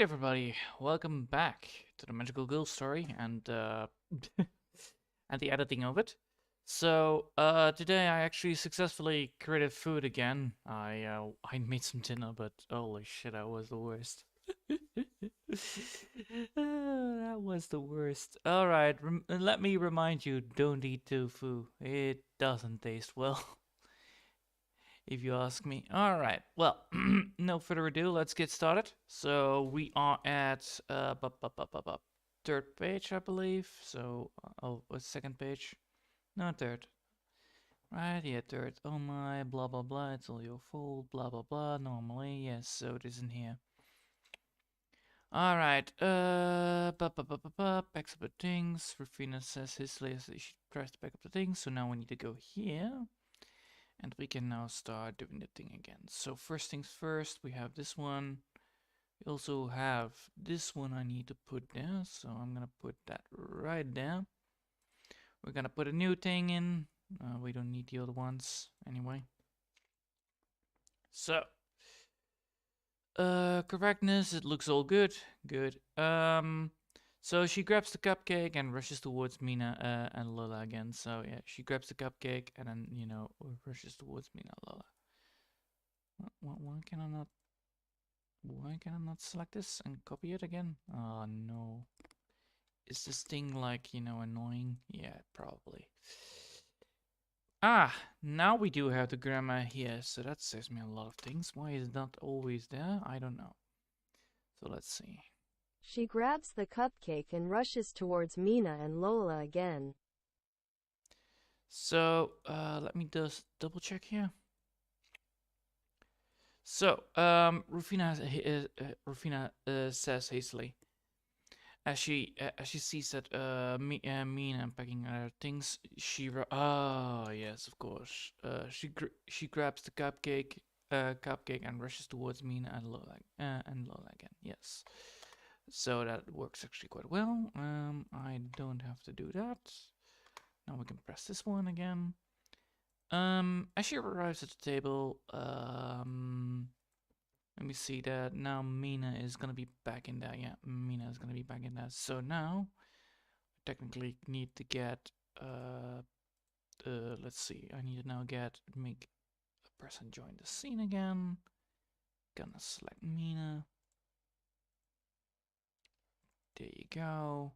everybody, welcome back to the Magical Girl story and and the editing of it. Today I actually successfully created food again. I made some dinner, but holy shit, that was the worst. That was the worst. All right, let me remind you: don't eat tofu. It doesn't taste well. If you ask me. All right. Well, no further ado, let's get started. So we are at third page, I believe. So, second page? No, third. Right, yeah, third. Oh my, blah blah blah. It's all your fault. Blah blah blah. Normally, yes. So it isn't here. All right. Packs up the things. Rufina says his she tries to pack up the things. So now we need to go here. And we can now start doing the thing again. So first things first, we have this one. We also have this one I need to put there. So I'm gonna put that right there. We're gonna put a new thing in. We don't need the other ones anyway. So, correctness, it looks all good. Good. So she grabs the cupcake and rushes towards Mina and Lola again. So yeah, she grabs the cupcake and then, rushes towards Mina and Lola. Why can I not? Why can I not select this and copy it again? Oh no. Is this thing like, annoying? Yeah, probably. Ah, now we do have the grammar here, so that saves me a lot of things. Why is it not always there? I don't know. So let's see. She grabs the cupcake and rushes towards Mina and Lola again. So, let me just double check here. So, Rufina says hastily, as she sees that Mina packing her things, yes, of course. She grabs the cupcake and rushes towards Mina and Lola again. Yes, so that works actually quite well. I don't have to do that. Now we can press this one again. As she arrives at the table, let me see that now Mina is gonna be back in there. Yeah, Mina is gonna be back in there. So now technically need to get let's see, I need to now make a person join the scene again. Gonna select Mina. There you go.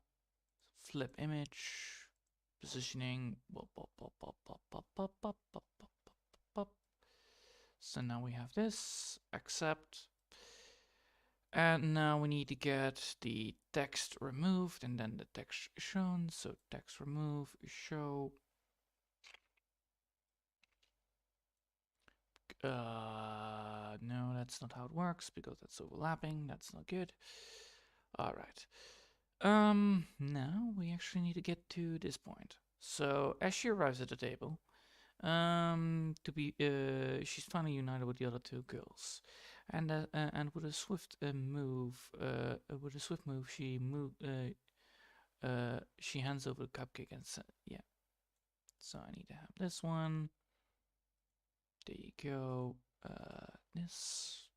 Flip image. Positioning. So now we have this. Accept. And now we need to get the text removed and then the text shown. So text remove, show. No, that's not how it works because that's overlapping. That's not good. All right. Now we actually need to get to this point. So as she arrives at the table, she's finally united with the other two girls, and with a swift move, she hands over the cupcake and says, "Yeah." So I need to have this one. There you go. This.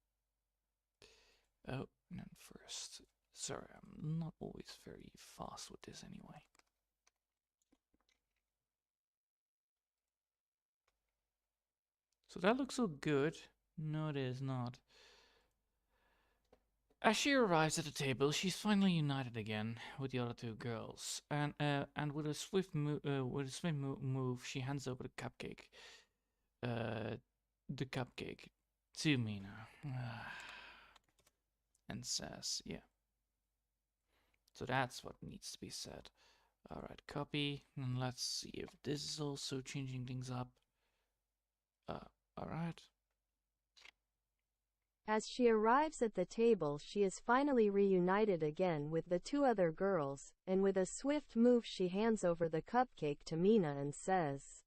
Oh, and first. Sorry, I'm not always very fast with this anyway. So that looks so good. No, it is not. As she arrives at the table, she's finally united again with the other two girls, and with a swift move, she hands over the cupcake to Mina, and says, "Yeah." So that's what needs to be said. All right, copy, and let's see if this is also changing things up. All right. As she arrives at the table, she is finally reunited again with the two other girls, and with a swift move she hands over the cupcake to Mina and says,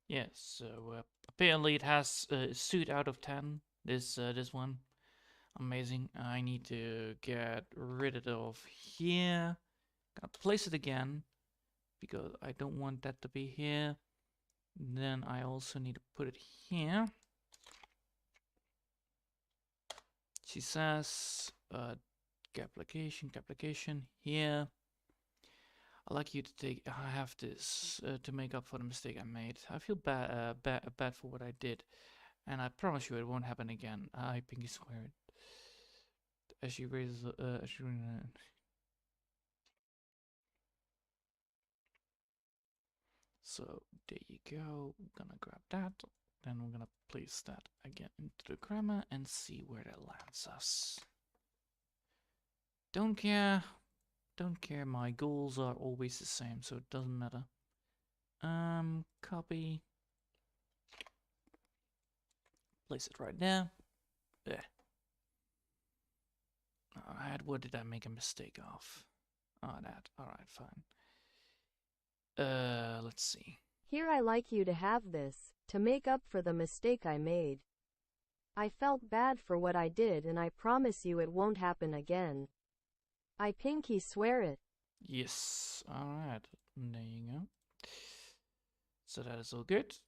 Yes, so apparently it has a suit out of 10, this one. Amazing. I need to get rid of here. Gonna place it again because I don't want that to be here. Then I also need to put it here. She says, application here. I'd like you to take. I have this to make up for the mistake I made. I feel bad for what I did, and I promise you it won't happen again. I pinky swear it. As she raises, so there you go. I'm gonna grab that. Then we're gonna place that again into the grammar and see where that lands us. Don't care. Don't care. My goals are always the same, so it doesn't matter. Copy. Place it right there. There. Alright, what did I make a mistake of? Oh, that. Alright, fine. Let's see. Here I like you to have this, to make up for the mistake I made. I felt bad for what I did and I promise you it won't happen again. I pinky swear it. Yes, alright. There you go. So that is all good.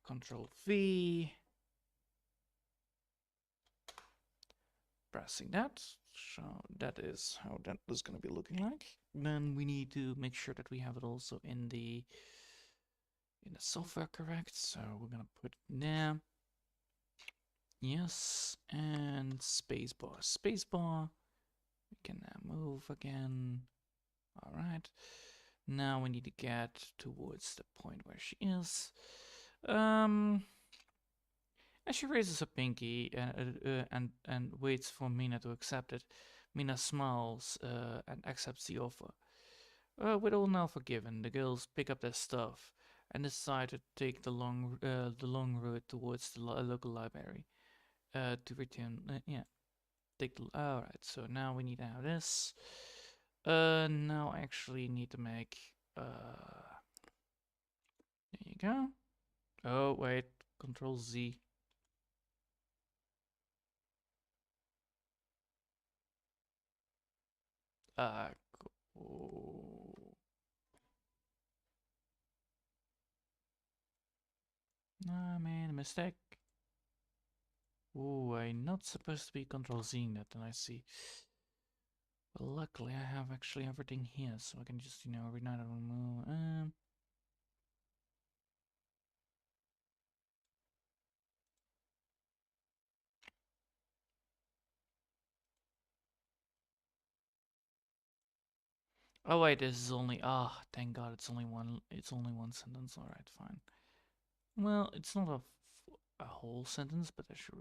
Control V. Pressing that. So that is how that is going to be looking like. Then we need to make sure that we have it also in the software correct. So we're going to put it there. Yes, and spacebar. Spacebar. We can now move again. All right. Now we need to get towards the point where she is. As she raises her pinky and waits for Mina to accept it, Mina smiles and accepts the offer. With all now forgiven, the girls pick up their stuff and decide to take the long route towards the local library to return. All right. So now we need to have this. Now I actually need to make. There you go. Oh wait, Control Z. Oh. I made a mistake. Oh, I'm not supposed to be Control Zing that, and I see. Well, luckily I have actually everything here, so I can just, every night I remove. Oh wait, this is only. Thank God, it's only one. It's only one sentence. All right, fine. Well, it's not a whole sentence, but I should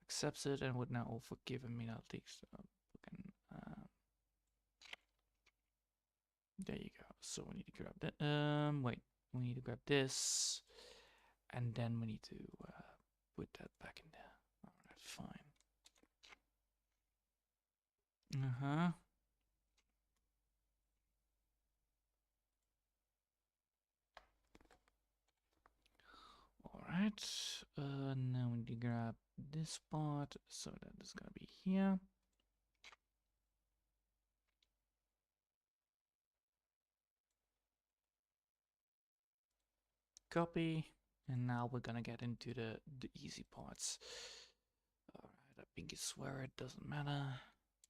accepts it, and would now all forgive me at least. There you go. So we need to grab that. Wait, we need to grab this, and then we need to put that back in there. All right, fine. Alright, now we need to grab this part, so that is gonna be here. Copy, and now we're gonna get into the easy parts. Alright, I pinky swear it doesn't matter.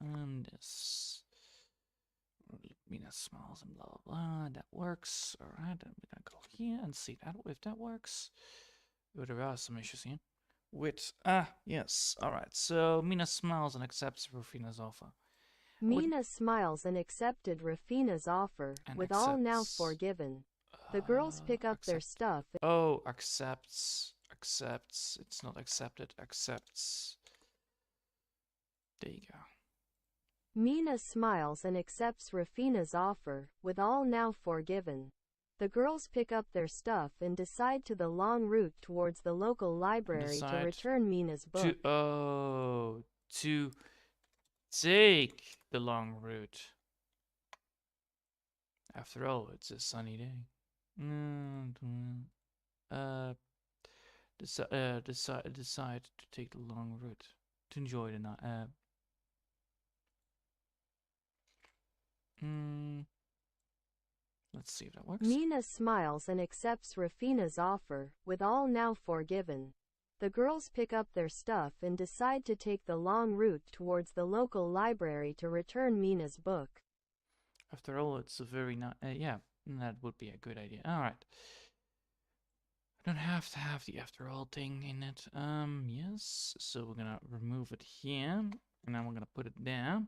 And this. Mina smiles and blah blah blah. That works. Alright, and we're gonna go here and see that if that works. Oh, there are some issues here. Yes. Alright, so Mina smiles and accepts Rufina's offer. Mina smiles and accepted Rufina's offer, with all now forgiven. The girls pick up their stuff. Oh, accepts. It's not accepted. Accepts. There you go. Mina smiles and accepts Rufina's offer, with all now forgiven. The girls pick up their stuff and decide to the long route towards the local library to return Mina's book. To take the long route. After all, it's a sunny day. Decide to take the long route to enjoy the night. Let's see if that works. Mina smiles and accepts Rufina's offer, with all now forgiven. The girls pick up their stuff and decide to take the long route towards the local library to return Mina's book. After all, it's a very yeah, that would be a good idea. All right. I don't have to have the after all thing in it. Yes. So we're gonna remove it here, and then we're gonna put it there.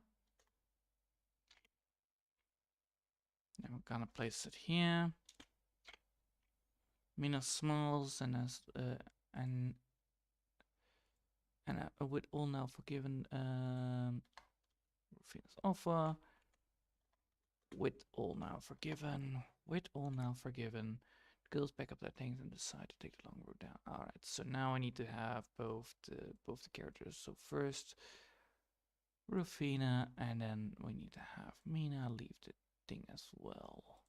Then we're gonna place it here. Mina smiles and with all now forgiven. Rufina's offer. With all now forgiven. With all now forgiven. The girls pack up their things and decide to take the long route down. All right. So now I need to have both the characters. So first Rufina, and then we need to have Mina leave the thing as well.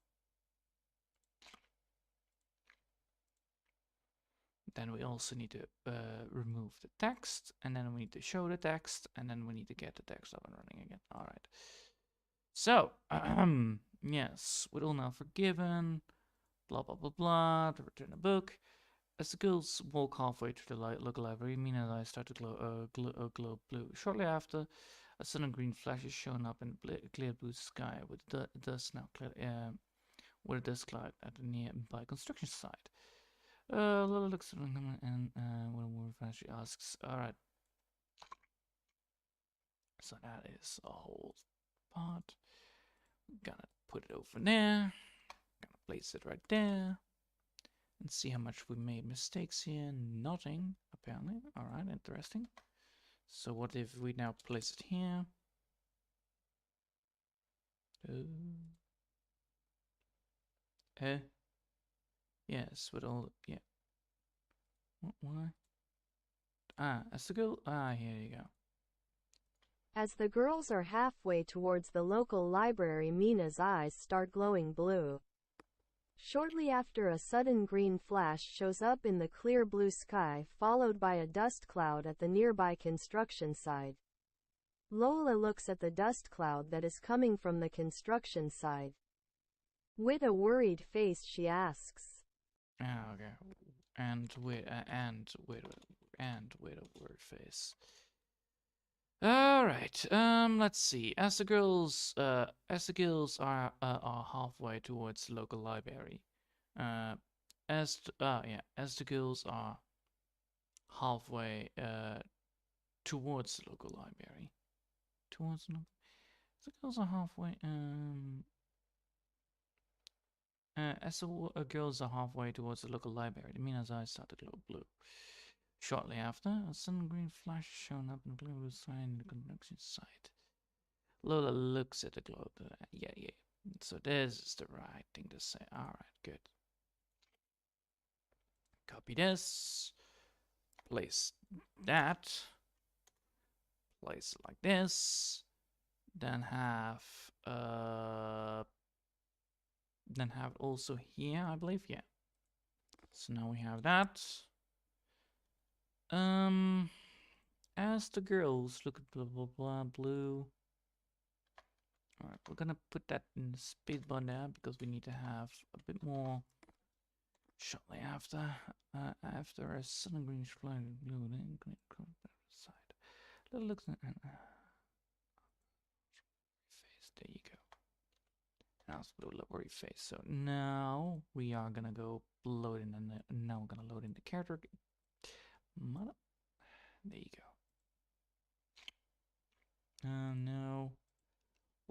Then we also need to remove the text, and then we need to show the text, and then we need to get the text up and running again. All right. So, yes, with all now forgiven, blah blah blah blah, to return the book. As the girls walk halfway to the local library, Mina and I start to glow blue. Shortly after, a sudden green flash is shown up in the clear blue sky, with the dust now clear, with a dust cloud at the nearby construction site. Lola looks at him and when a woman she asks, "Alright, so that is a whole part. Gonna put it over there. Gonna place it right there. And see how much we made mistakes here. Nothing, apparently. Alright, interesting. So what if we now place it here? Yes, with all, yeah. Why? As the girl, here you go. As the girls are halfway towards the local library, Mina's eyes start glowing blue. Shortly after, a sudden green flash shows up in the clear blue sky, followed by a dust cloud at the nearby construction site. Lola looks at the dust cloud that is coming from the construction site. With a worried face, she asks, Okay. And with a word face. All right. Let's see. As the girls are halfway towards the local library. As the girls are halfway towards the local library. The girls are halfway. As the girls are halfway towards the local library, Mina's eyes start to glow blue. Shortly after, a sudden green flash is shown up in the blue sign in the construction site. Lola looks at the globe. Yeah. So this is the right thing to say. Alright, good. Copy this. Place that. Place it like this. Then have it also here, I believe. Yeah. So now we have that. As the girls look at blah blah blah blue. Alright, we're gonna put that in the spacebar there because we need to have a bit more. Shortly after, after a sudden green flying blue, then side. Little looks at face. There you go. Now it's a worry face. So now we are gonna go load in, and now we're gonna load in the character. Mother. There you go. No.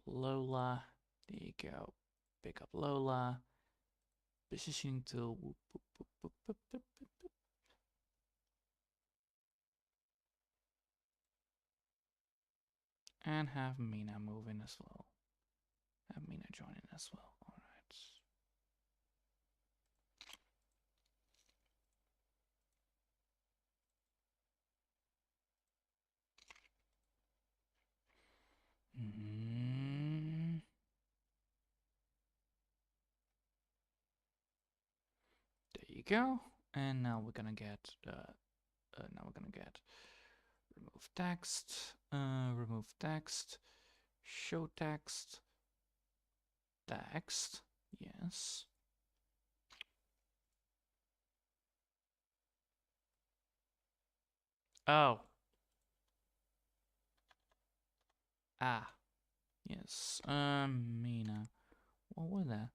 Lola. There you go. Pick up Lola. Positioning tool. Whoop, whoop, whoop, whoop, whoop, whoop, whoop. And have Mina move in as well. Have Mina join in as well. Alright. There you go. And now we're gonna get remove text, show text, yes. Oh. Ah. Yes. Mina. What was that?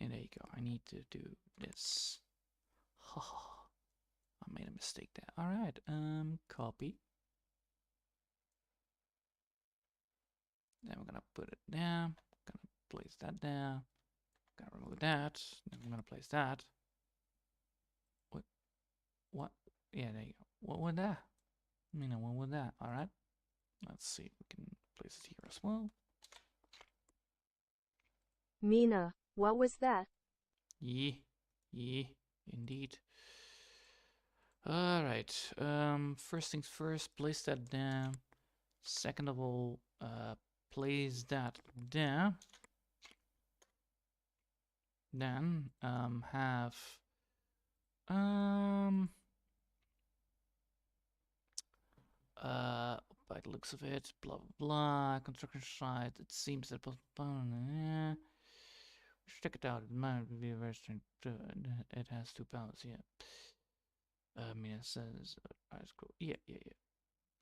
Yeah, there you go. I need to do this. Ha. I made a mistake there. Alright. Copy. Then we're gonna put it there. Gonna place that there. Gonna remove that. Then I'm gonna place that. What? Yeah, there you go. What was that? Mina, what was that? Alright. Let's see if we can place it here as well. Mina, what was that? Yeah. Yeah. Indeed. Alright. First things first, place that there. Second of all, place that there. Then, have, by the looks of it, blah blah blah. Construction site. It seems that we should check it out. It might be a very strange. It has 2 powers. Yeah. I mean, it says yeah, yeah, yeah.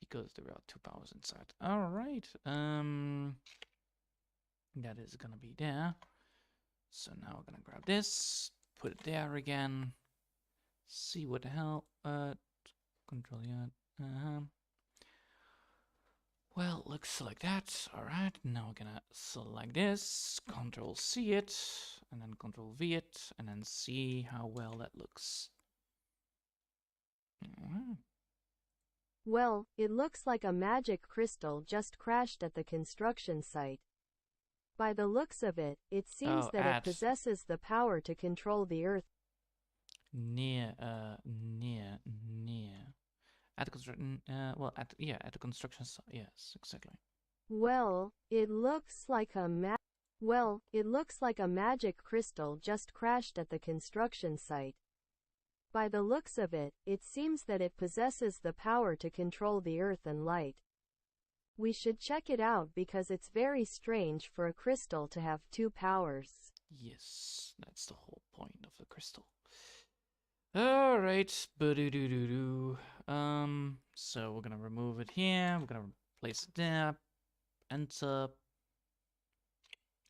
Because there are 2 powers inside. All right. That is gonna be there. So now we're gonna grab this, put it there again. See what the hell. Control yeah. Well, looks like that. Alright, now we're gonna select this, Control C it, and then Control V it, and then see how well that looks. Well, it looks like a magic crystal just crashed at the construction site. By the looks of it, it seems that it possesses the power to control the earth. Near. At the construction, at the construction site. Yes, exactly. Well, it looks like a magic crystal just crashed at the construction site. By the looks of it, it seems that it possesses the power to control the earth and light. We should check it out because it's very strange for a crystal to have 2 powers. Yes, that's the whole point of the crystal. Alright, so we're gonna remove it here, we're gonna place it there, enter,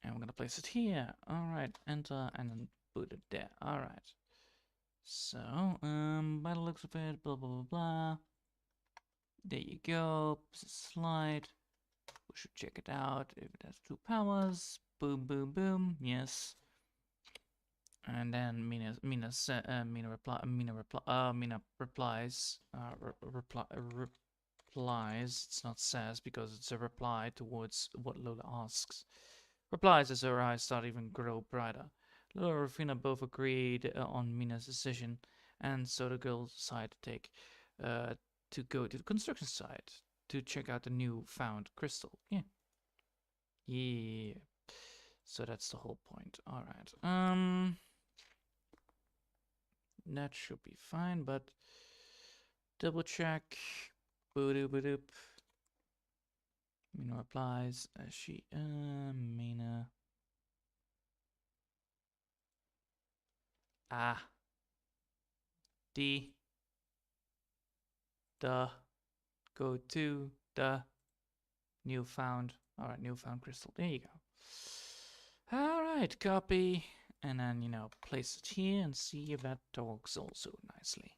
and we're gonna place it here. Alright, enter, and then put it there. Alright. So, by the looks of it, blah blah blah blah. There you go. Slide. We should check it out. If it has 2 powers. Boom, boom, boom. Yes. And then Mina replies. Replies. It's not says because it's a reply towards what Lola asks. Replies as her eyes start even grow brighter. Lola and Rufina both agreed on Mina's decision, and so the girls decide to go to the construction site to check out the new found crystal. Yeah. Yeah. So that's the whole point. All right. That should be fine, but double check. Boop. Mina replies. Mina. Go to the newfound. Alright, newfound crystal. There you go. Alright, copy. And then, place it here and see if that talks also nicely.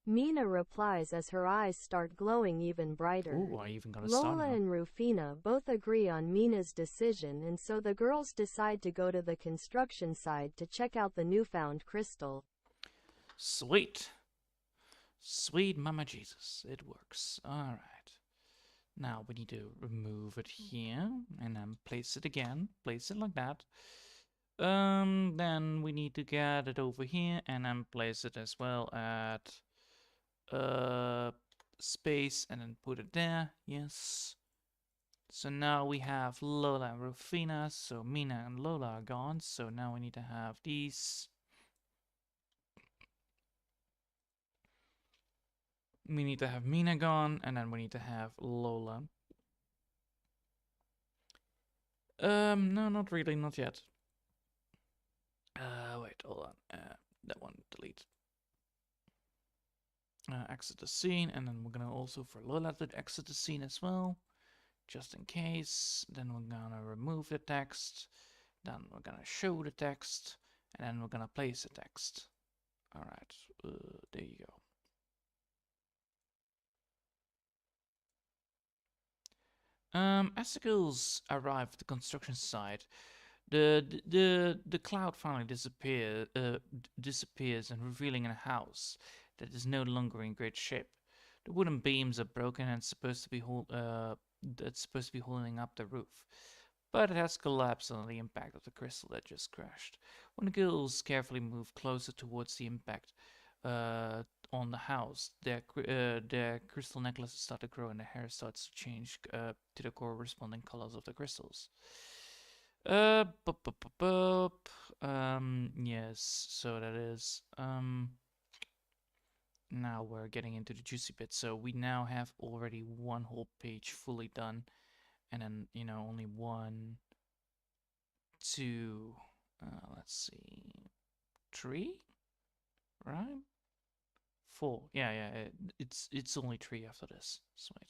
Mina replies as her eyes start glowing even brighter. Ooh, I even got a start now. Lola and Rufina both agree on Mina's decision, and so the girls decide to go to the construction site to check out the newfound crystal. Sweet. Sweet Mama Jesus. It works. Alright. Now we need to remove it here and then place it again. Place it like that. Then we need to get it over here and then place it as well at space and then put it there. Yes. So now we have Lola and Rufina. So Mina and Lola are gone. So now we need to have these. We need to have Mina gone, and then we need to have Lola. No, not really, not yet. Wait, hold on. That one, delete. exit the scene, and then we're gonna also for low letter exit the scene as well, just in case. Then we're gonna remove the text, then we're gonna show the text, and then we're gonna place the text. All right, there you go. As the girls arrive at the construction site, the cloud finally disappears and revealing a house that is no longer in great shape. The wooden beams are broken and supposed to be holding up the roof, but it has collapsed under the impact of the crystal that just crashed. When the girls carefully move closer towards the impact on the house, their crystal necklaces start to grow and their hair starts to change to the corresponding colors of the crystals. Yes, so that is, now we're getting into the juicy bit. So we now have already one whole page fully done, and then, you know, only 1, 2, let's see, 3, right? 4, yeah, it's only 3 after this. Sweet.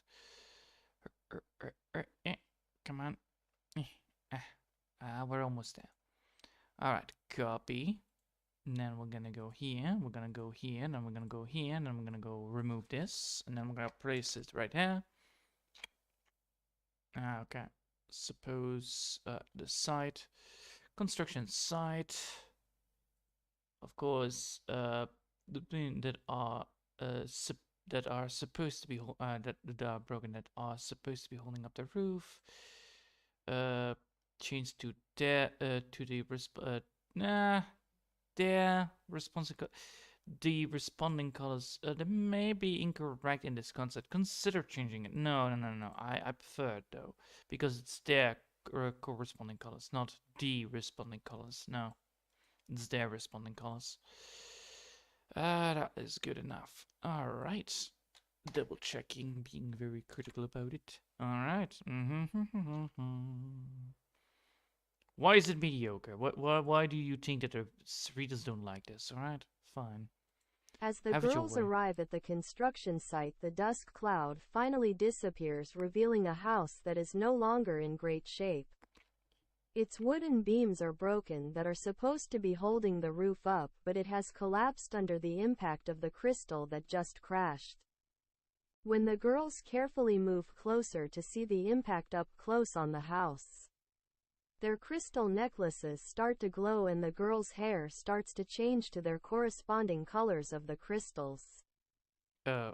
Come on. We're almost there. All right, copy. And then we're gonna go here, we're gonna go here, and then we're gonna go here, and then we're gonna go remove this, and then we're gonna place it right here. Okay, suppose the site, construction site, of course, the thing that are supposed to be that are broken, that are supposed to be holding up the roof. Change to the the responding colors. They may be incorrect in this concept. Consider changing it. No. I prefer it though, because it's their corresponding colors, not the responding colors. No, it's their responding colors. That is good enough. All right. Double checking, being very critical about it. All right. Why is it mediocre? Why do you think that the readers don't like this? All right, fine. As the Have it your girls way. arrive at the construction site, the dusk cloud finally disappears, revealing a house that is no longer in great shape. Its wooden beams are broken that are supposed to be holding the roof up, but it has collapsed under the impact of the crystal that just crashed. When the girls carefully move closer to see the impact up close on the house, their crystal necklaces start to glow and the girls' hair starts to change to their corresponding colors of the crystals. Their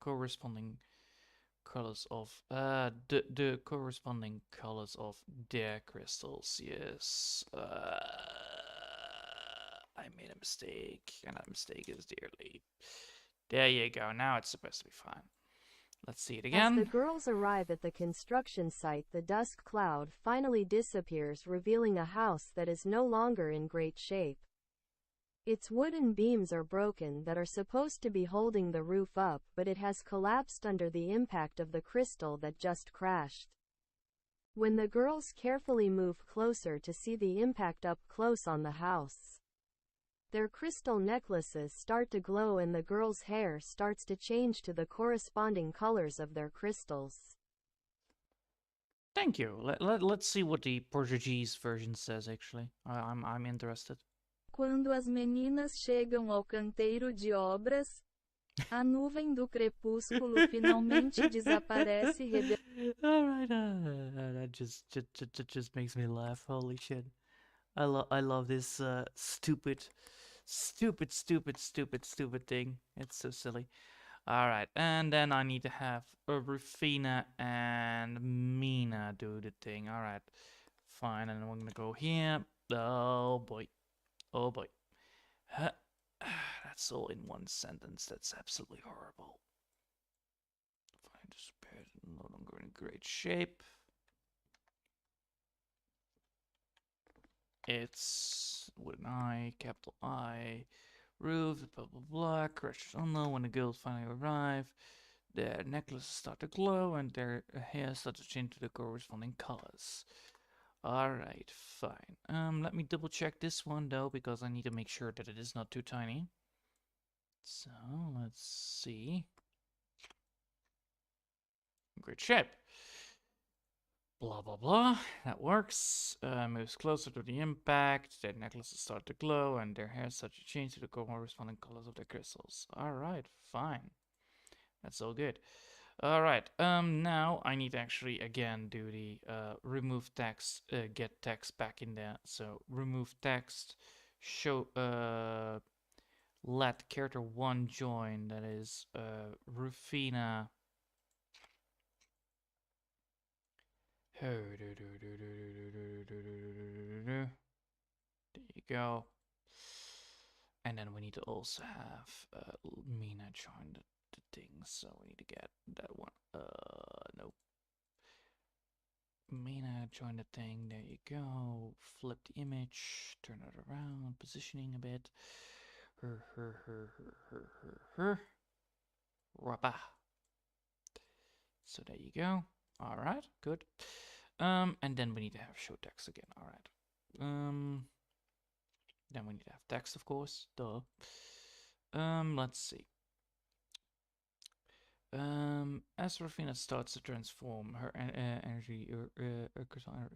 corresponding colors of the corresponding colors of their crystals. Yes. I made a mistake, and that mistake is dearly. There you go. Now it's supposed to be fine. Let's see it again. As the girls arrive at the construction site, the dusk cloud finally disappears, revealing a house that is no longer in great shape. Its wooden beams are broken that are supposed to be holding the roof up, but it has collapsed under the impact of the crystal that just crashed. When the girls carefully move closer to see the impact up close on the house, their crystal necklaces start to glow and the girls' hair starts to change to the corresponding colors of their crystals. Thank you. Let's see what the Portuguese version says, actually. I'm interested. Quando as meninas chegam ao canteiro de obras, a nuvem do crepúsculo finalmente desaparece, Alright, that just makes me laugh. Holy shit. I love this stupid thing. It's so silly. Alright, and then I need to have Rufina and Mina do the thing. Alright, fine, and we're gonna go here. Oh boy. Oh boy. That's all in one sentence. That's absolutely horrible. Find this pair no longer in great shape. It's with an I, capital I, roof, blah blah blah, crashes unknown. When the girls finally arrive, their necklaces start to glow and their hair starts to change to the corresponding colors. Alright, fine. Let me double check this one though, because I need to make sure that it is not too tiny. So let's see. Great shape. Blah blah blah. That works. Moves closer to the impact. Their necklaces start to glow, and their hair starts to change to the corresponding colors of their crystals. All right, fine. That's all good. All right. Now I need to actually again do the remove text, get text back in there. So remove text, show let character 1 join. That is Rufina. There you go. And then we need to also have Mina join the thing. So we need to get that one. Nope. Mina join the thing. There you go. Flip the image. Turn it around. Positioning a bit. Her. Rappa. So there you go. All right, good. And then we need to have show text again. All right. Then we need to have text, of course. Duh. Let's see. As Rufina starts to transform, her energy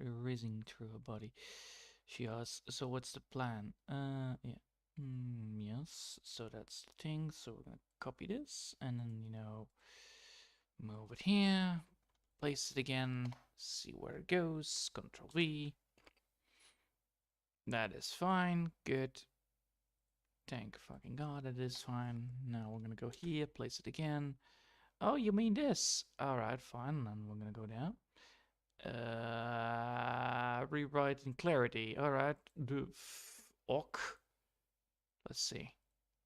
erasing through her body, she asks, "So what's the plan?" Yeah. Yes. So that's the thing. So we're gonna copy this, and then move it here, place it again, see where it goes. Control V. That is fine. Good. Thank fucking God, it is fine. Now we're gonna go here, place it again. Oh, you mean this? Alright, fine. Then we're gonna go down. Rewrite in clarity. Alright. Ok. Let's see.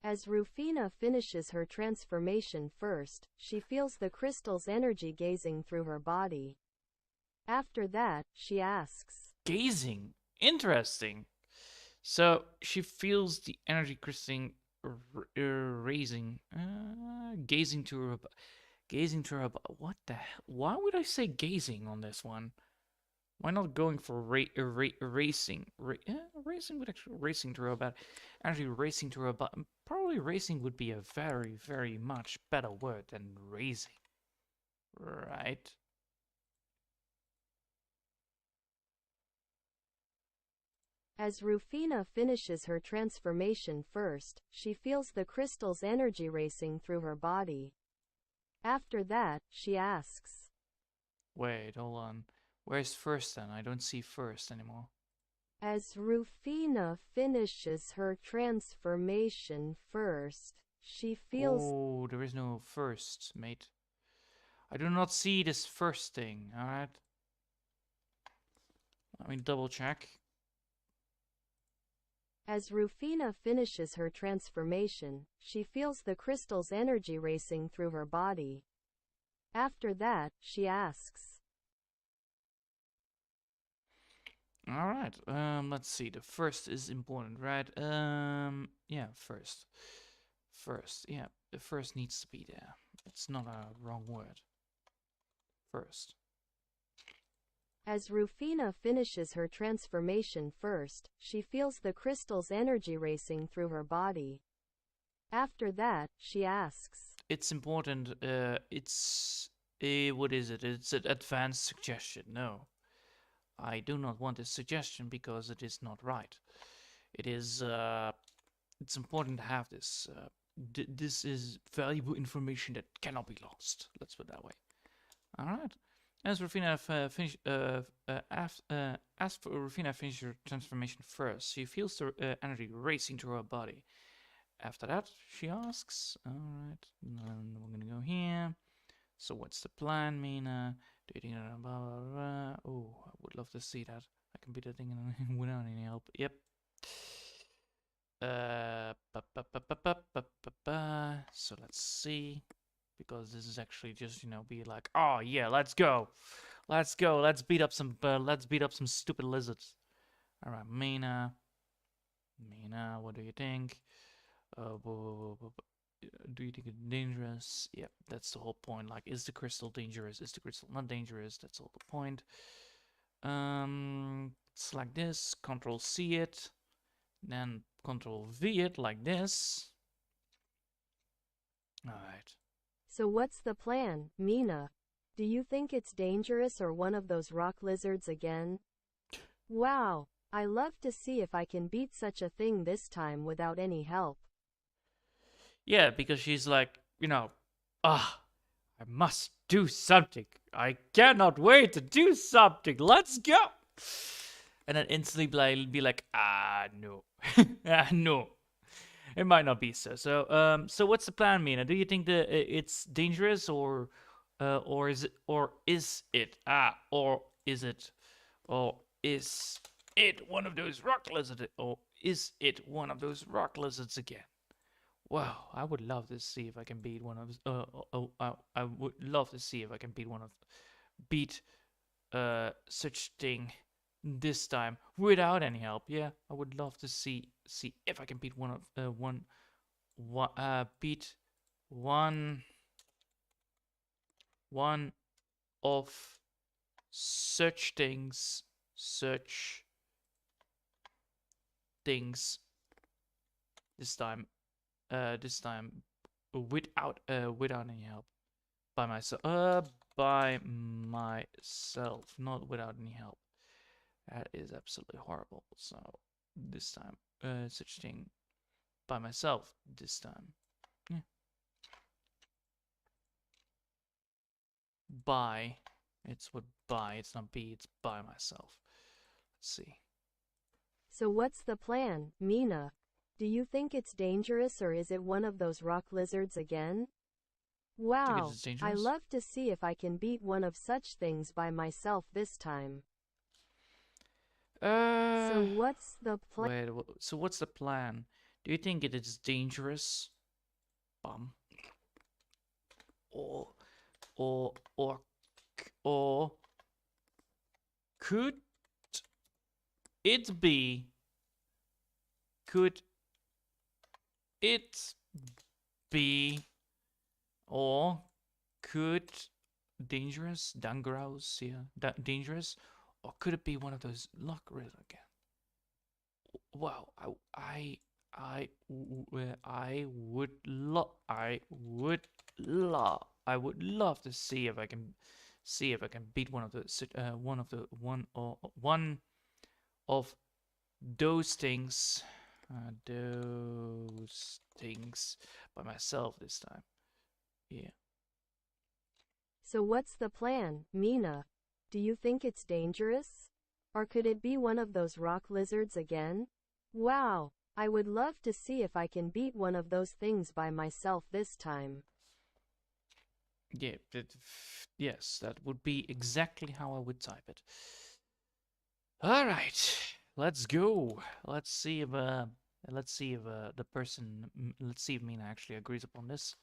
As Rufina finishes her transformation first, she feels the crystal's energy gazing through her body. After that, she asks, Gazing. Interesting. So she feels the energy crystal raising, gazing to her. Gazing to her. What the hell? Why would I say gazing on this one? Why not going for racing? Racing would actually racing to her about. Actually, racing to her. But probably racing would be a very, very much better word than raising, right? As Rufina finishes her transformation first, she feels the crystal's energy racing through her body. After that, she asks, Wait, hold on. Where's first then? I don't see first anymore. As Rufina finishes her transformation first, she feels... Oh, there is no first, mate. I do not see this first thing, alright? Let me double check. As Rufina finishes her transformation, she feels the crystal's energy racing through her body. After that, she asks, Alright, let's see. The first is important, right? Yeah, first. First, yeah, the first needs to be there. It's not a wrong word. First. As Rufina finishes her transformation first, she feels the crystal's energy racing through her body. After that, she asks, It's important, what is it? It's an advanced suggestion. No. I do not want this suggestion because it is not right. It is, it's important to have this. This is valuable information that cannot be lost. Let's put it that way. Alright. As Rufina asked for Rufina finish her transformation first, she feels the energy racing through her body. After that, she asks, alright, then we're gonna go here. So what's the plan, Mina? Do you think that blah, blah, blah? Oh, I would love to see that. I can beat that thing without any help. Yep. So let's see. Because this is actually just, be like, oh yeah, let's go. Let's go. Let's beat up some stupid lizards. Alright, Mina. Mina, what do you think? Do you think it's dangerous? Yep, that's the whole point. Like, is the crystal dangerous? Is the crystal not dangerous? That's all the point. Select this, Control C it, then Control V it like this. Alright. So what's the plan, Mina? Do you think it's dangerous or one of those rock lizards again? Wow, I love to see if I can beat such a thing this time without any help. Yeah, because she's like, I must do something. I cannot wait to do something. Let's go. And then instantly be like, no. No. It might not be so. So what's the plan, Mina? Do you think that it's dangerous or is it or is it one of those rock lizards or is it one of those rock lizards again? Wow, I would love to see if I can beat one of. I would love to see if I can beat such thing this time without any help. Yeah, I would love to see if I can beat beat one of such things this time. This time without any help by myself, not without any help. That is absolutely horrible. So this time, such thing by myself. This time, yeah. By, it's what by. It's not be. It's by myself. Let's see. So what's the plan, Mina? Do you think it's dangerous or is it one of those rock lizards again? Wow, I love to see if I can beat one of such things by myself this time. So what's the plan? Wait, so what's the plan? Do you think it is dangerous? Or could it be? Could it be? Or could dangerous? Dangerous? Or could it be one of those luck riddles again? Wow, I would love to see if I can beat one of those things by myself this time. Yeah. So what's the plan, Mina? Do you think it's dangerous? Or could it be one of those rock lizards again? Wow, I would love to see if I can beat one of those things by myself this time. Yeah, yes, that would be exactly how I would type it. All right, let's go. Let's see if the person, let's see if Mina actually agrees upon this.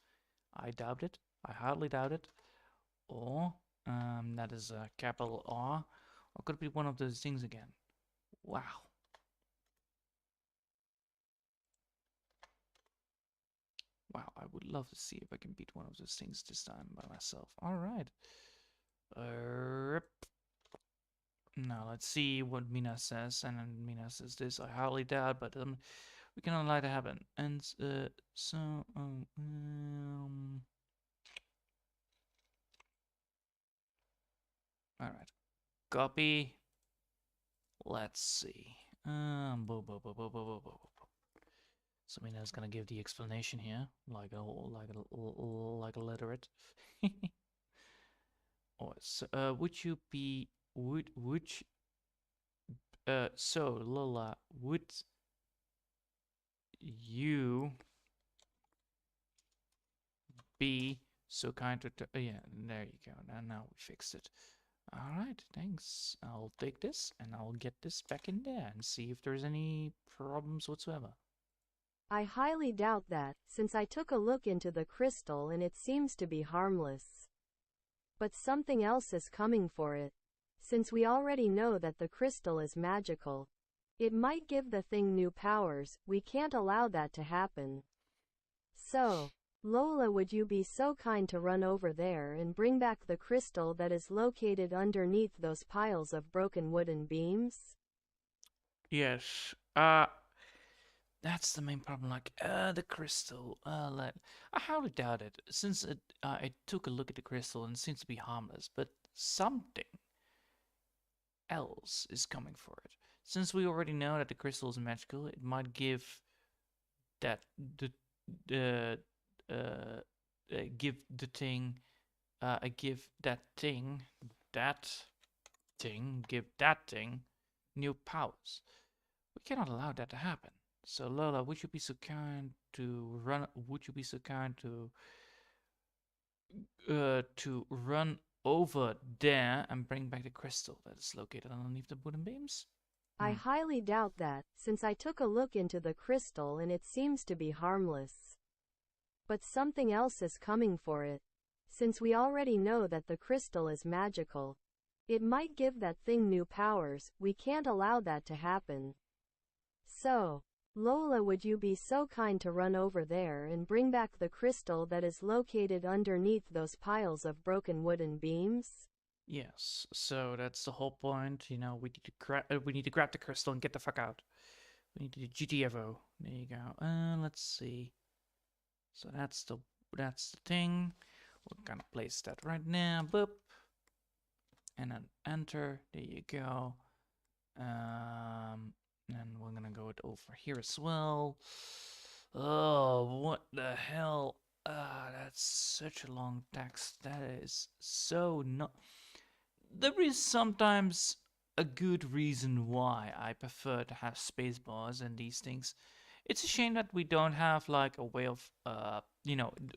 I doubt it. I hardly doubt it. Or that is a capital R. Or could it be one of those things again? Wow. Wow, I would love to see if I can beat one of those things this time by myself. Alright. Now, let's see what Mina says. And then Mina says this. I hardly doubt, but we cannot allow it to happen. And alright. Copy. Let's see. So Mina's gonna give the explanation here, like a literate. Oh, so, would you be so Lola, would you be so kind to yeah, there you go. Now we fixed it. All right, thanks. I'll take this and I'll get this back in there and see if there's any problems whatsoever. I highly doubt that, since I took a look into the crystal and it seems to be harmless. But something else is coming for it. Since we already know that the crystal is magical, it might give the thing new powers. We can't allow that to happen. So, Lola, would you be so kind to run over there and bring back the crystal that is located underneath those piles of broken wooden beams? Yes. That's the main problem. Like, the crystal. I highly doubt it, since I took a look at the crystal and it seems to be harmless. But something else is coming for it. Since we already know that the crystal is magical, it might give that the give the thing give that thing give that thing new powers. We cannot allow that to happen. So Lola, would you be so kind to run? Would you be so kind to run over there and bring back the crystal that is located underneath the wooden beams? I highly doubt that, since I took a look into the crystal and it seems to be harmless. But something else is coming for it. Since we already know that the crystal is magical, it might give that thing new powers. We can't allow that to happen. So, Lola, would you be so kind to run over there and bring back the crystal that is located underneath those piles of broken wooden beams? Yes, so that's the whole point. You know, we need to grab the crystal and get the fuck out. We need to do GTFO. There you go. Let's see. So that's the thing. We're gonna place that right now. Boop. And then enter. There you go. And we're gonna go it over here as well. Oh, what the hell? That's such a long text. That is so not. There is sometimes a good reason why I prefer to have space bars and these things. It's a shame that we don't have like a way of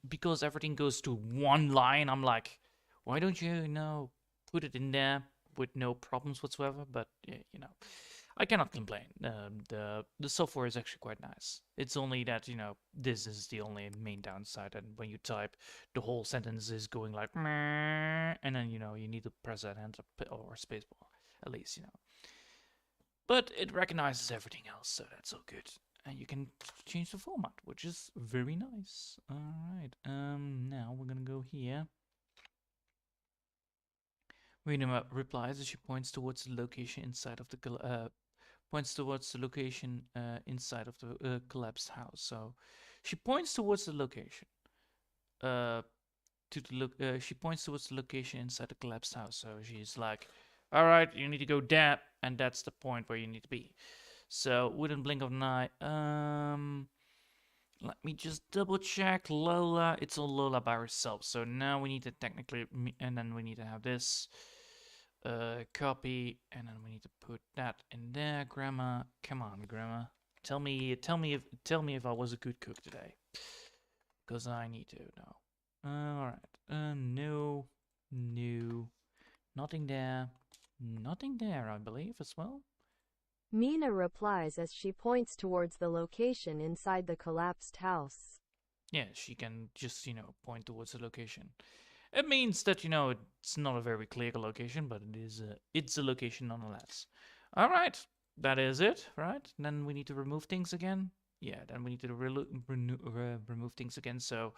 because everything goes to one line. I'm like, why don't you put it in there with no problems whatsoever? But yeah, I cannot complain. The software is actually quite nice. It's only that this is the only main downside, and when you type, the whole sentence is going like, "Meh," and then you need to press that enter or spacebar at least. But it recognizes everything else, so that's all good. And you can change the format, which is very nice. All right. Now we're gonna go here. Rena replies as she points towards the location inside of the collapsed house. So she points towards the location. She points towards the location inside the collapsed house. So she's like, "All right, you need to go there, and that's the point where you need to be." So wouldn't blink of an eye. Let me just double check. Lola, it's all Lola by herself. So now we need to technically, and then we need to have this copy, and then we need to put that in there. Grandma, come on, Grandma, tell me if I was a good cook today, because I need to know. All right. No, nothing there, I believe as well. Mina replies as she points towards the location inside the collapsed house. Yeah, she can just point towards the location. It means that it's not a very clear location, but it's a location nonetheless. All right, that is it, right? Then we need to remove things again. Yeah, then we need to remove things again. So,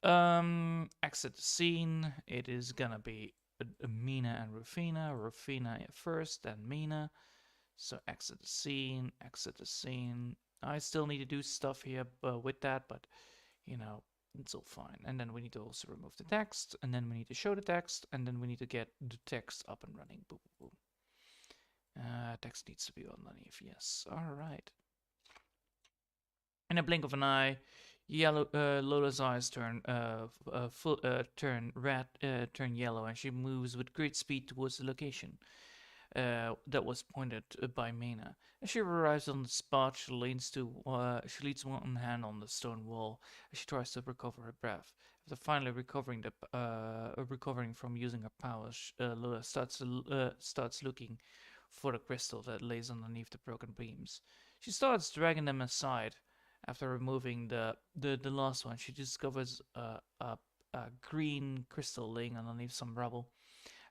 exit the scene. It is gonna be Mina and Rufina. Rufina first, then Mina. So exit the scene. Exit the scene. I still need to do stuff here with that, but it's all fine. And then we need to also remove the text, and then we need to show the text, and then we need to get the text up and running. Boom, boom, boom. Text needs to be underneath. Yes. All right. In a blink of an eye, Lola's eyes turn red, turn yellow, and she moves with great speed towards the location that was pointed by Mina. As she arrives on the spot, she leans one hand on the stone wall as she tries to recover her breath. After finally recovering from using her powers, Lola starts looking for the crystal that lays underneath the broken beams. She starts dragging them aside. After removing the last one, she discovers a green crystal laying underneath some rubble.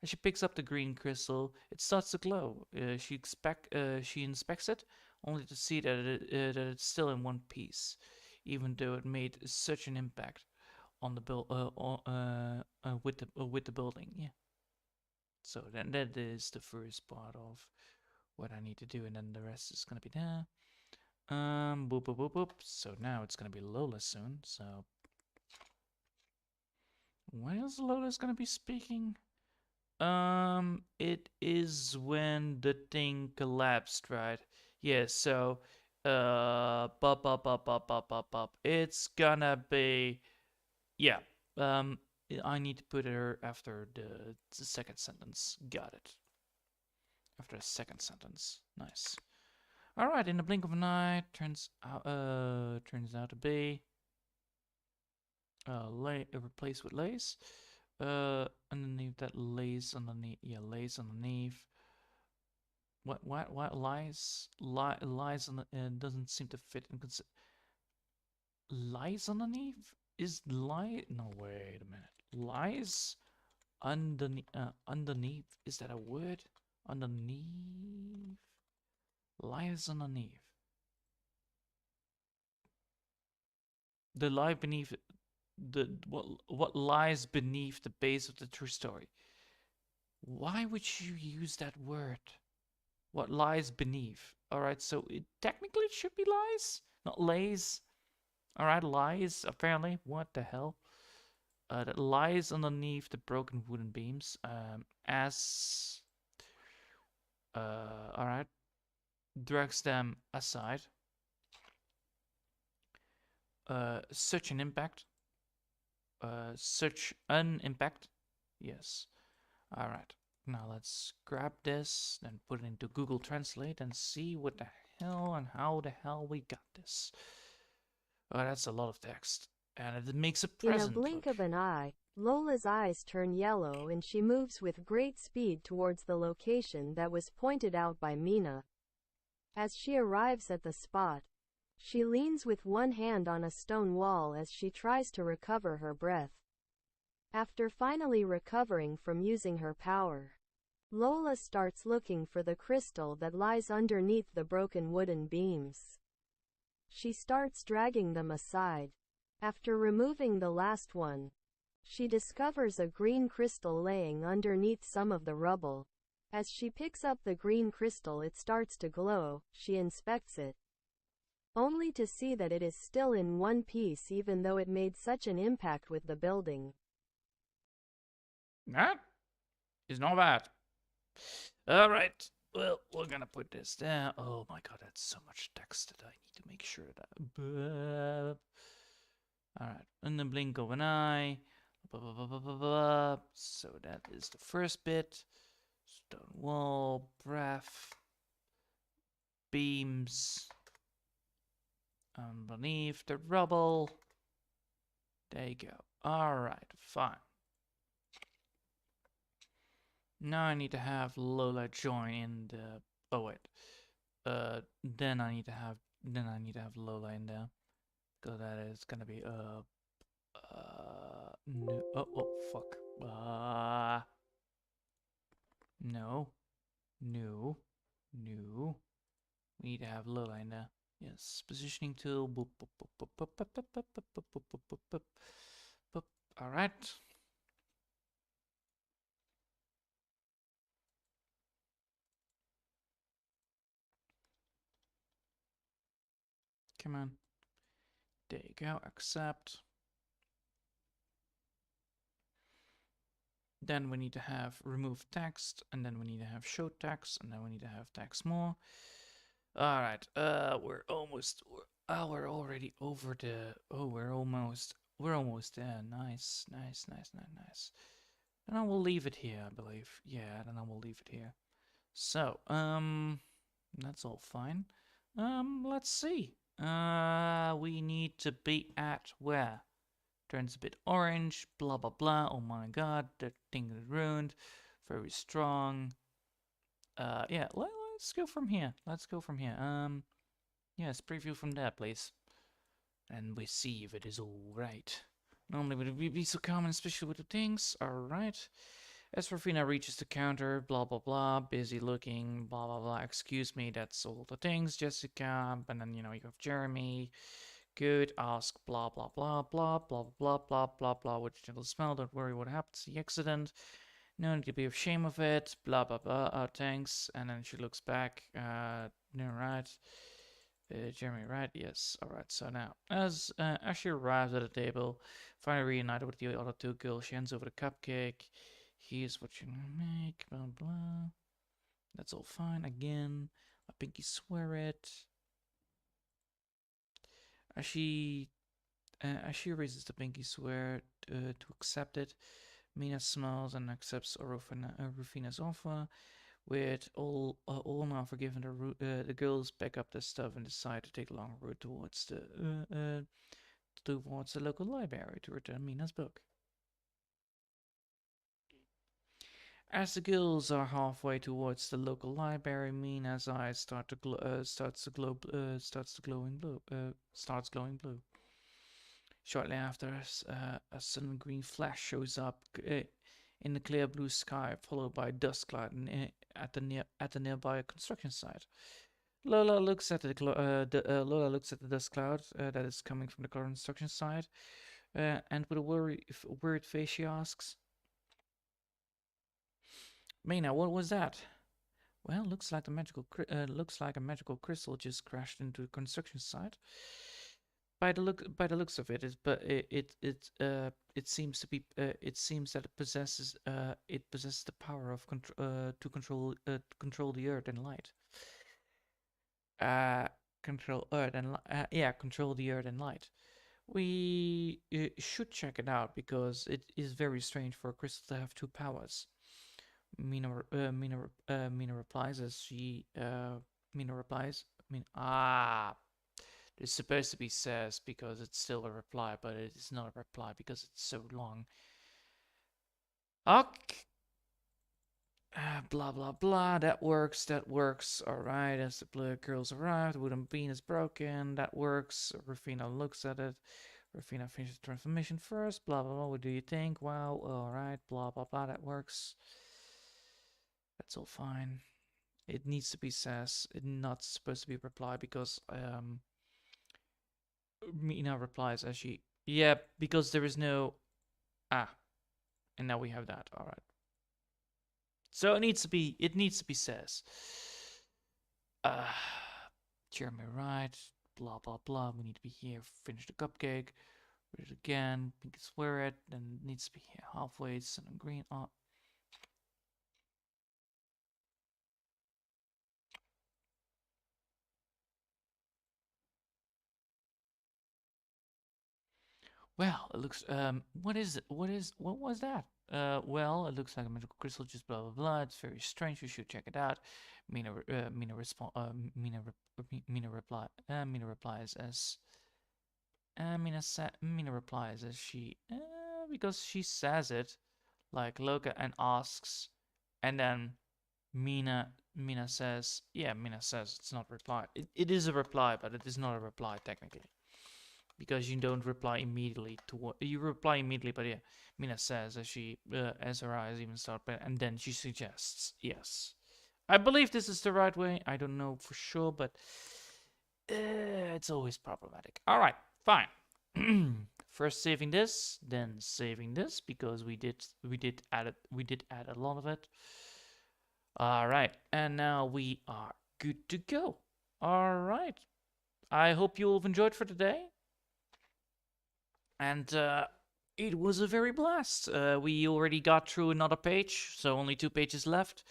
As she picks up the green crystal, it starts to glow. She inspects it, only to see that it's still in one piece, even though it made such an impact on the with the building. Yeah. So then that is the first part of what I need to do, and then the rest is gonna be there. Boop, boop, boop, boop. So now it's gonna be Lola soon. So when is Lola's gonna be speaking? It is when the thing collapsed, right? Yeah. So, bop, bop, bop, bop, bop, bop, bop. It's gonna be, yeah. I need to put her after the second sentence. Got it. After the second sentence. Nice. All right. In the blink of an eye, turns out to be replaced with lace. Underneath that lace underneath. Yeah, lace underneath. What lies lies on the doesn't seem to fit in. Lies underneath is lie. No, wait a minute. Lies underneath. Is that a word? Underneath. Lies underneath. The lie beneath the what lies beneath the base of the true story. Why would you use that word? What lies beneath? All right, so it technically it should be lies, not lays. All right, lies apparently. What the hell? That lies underneath the broken wooden beams. As all right, drags them aside. Such an impact. Such an impact. Yes. All right. Now let's grab this and put it into Google Translate and see what the hell and how the hell we got this. Oh, that's a lot of text. And it makes a present. In a blink look. of an eye, Lola's eyes turn yellow and she moves with great speed towards the location that was pointed out by Mina. As she arrives at the spot, she leans with one hand on a stone wall as she tries to recover her breath. After finally recovering from using her power, Lola starts looking for the crystal that lies underneath the broken wooden beams. She starts dragging them aside. After removing the last one, she discovers a green crystal laying underneath some of the rubble. As she picks up the green crystal, it starts to glow. She inspects it, only to see that it is still in one piece even though it made such an impact with the building. That is not bad. All right. Well, we're gonna put this down. Oh my god, that's so much text that I need to make sure that. All right. In the blink of an eye. So that is the first bit. Stone wall, breath, beams underneath the rubble. There you go. All right, fine. Now I need to have Lola join in the. Oh wait. Then I need to have Lola in there, because that is gonna be no. Oh fuck. No. We need to have Lola in there. Yes, positioning tool. Boop, boop, boop, boop, boop, boop, boop, boop, boop, boop, boop, boop, boop, boop, boop. All right. Come on. There you go. Accept. Then we need to have remove text, and then we need to have show text, and then we need to have text more. All right. We're already over the. Oh, we're almost there. Nice. And I will leave it here, I believe. Yeah, then I will leave it here. So, that's all fine. Let's see. We need to be at where? Turns a bit orange, blah blah blah. Oh my god, the thing is ruined. Very strong. Yeah, let's go from here. Yes, preview from there, please. And we see if it is alright. Normally would it be so common, especially with the things. Alright. As Rufina reaches the counter, blah blah blah, busy looking, blah blah blah. Excuse me, that's all the things, Jessica. And then you have Jeremy. Good, ask, blah blah blah blah blah blah blah blah blah. With gentle smell, don't worry what happens. The accident. No need to be ashamed of it. Blah blah blah. Thanks. And then she looks back. No right. Jeremy, right? Yes. All right. So now, as she arrives at the table, finally reunited with the other two girls, she hands over the cupcake. Here's what you make. Blah blah. That's all fine. Again, a pinky swear it. As she raises the pinky swear to accept it, Mina smiles and accepts Rufina's offer. With all now forgiven, the girls pack up their stuff and decide to take a long route towards the local library to return Mina's book. As the girls are halfway towards the local library, Mina's eyes starts glowing blue. Shortly after, a sudden green flash shows up in the clear blue sky, followed by a dust cloud at the nearby construction site. Lola looks at the dust cloud that is coming from the construction site, and with a worried face, she asks, "Mina, what was that?" "Well, looks like a magical crystal just crashed into the construction site. By the looks of it, it seems that it possesses the power of to control the earth and light. Control the earth and light. We should check it out because it is very strange for a crystal to have two powers." Mina replies as she Mina replies. It's supposed to be says because it's still a reply, but it is not a reply because it's so long. Okay. Blah blah blah. That works. Alright, as the blue girls arrive, the wooden bean is broken. That works. Rufina looks at it. Rufina finishes the transformation first. Blah blah blah. What do you think? Wow, alright, blah blah blah. That works. That's all fine. It needs to be says. It's not supposed to be reply because Mina replies as she, yeah, because there is no, and now we have that. All right. So it needs to be says. Jeremy, right? Blah blah blah. We need to be here. Finish the cupcake. Read it again. We can swear it. Then it needs to be here halfway. Sun and green. Well, it looks. What is it? What was that? Well, it looks like a magical crystal. Just blah blah blah. It's very strange. You should check it out. Mina replies as. Mina replies as she. Because she says it, like Loka, and asks, and then Mina says, yeah, Mina says it's not a reply. It is a reply, but it is not a reply technically. Because you don't reply immediately to what you reply immediately, but yeah, Mina says as her eyes even start, and then she suggests, yes, I believe this is the right way. I don't know for sure, but it's always problematic. All right, fine. First saving this, then saving this because we did add a lot of it. All right, and now we are good to go. All right, I hope you all have enjoyed for today. And it was a very blast. We already got through another page, so only 2 pages left.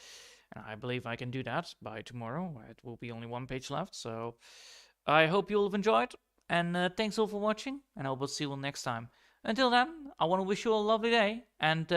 And I believe I can do that by tomorrow. It will be only 1 page left. So I hope you all have enjoyed. And thanks all for watching. And I will see you all next time. Until then, I want to wish you all a lovely day. And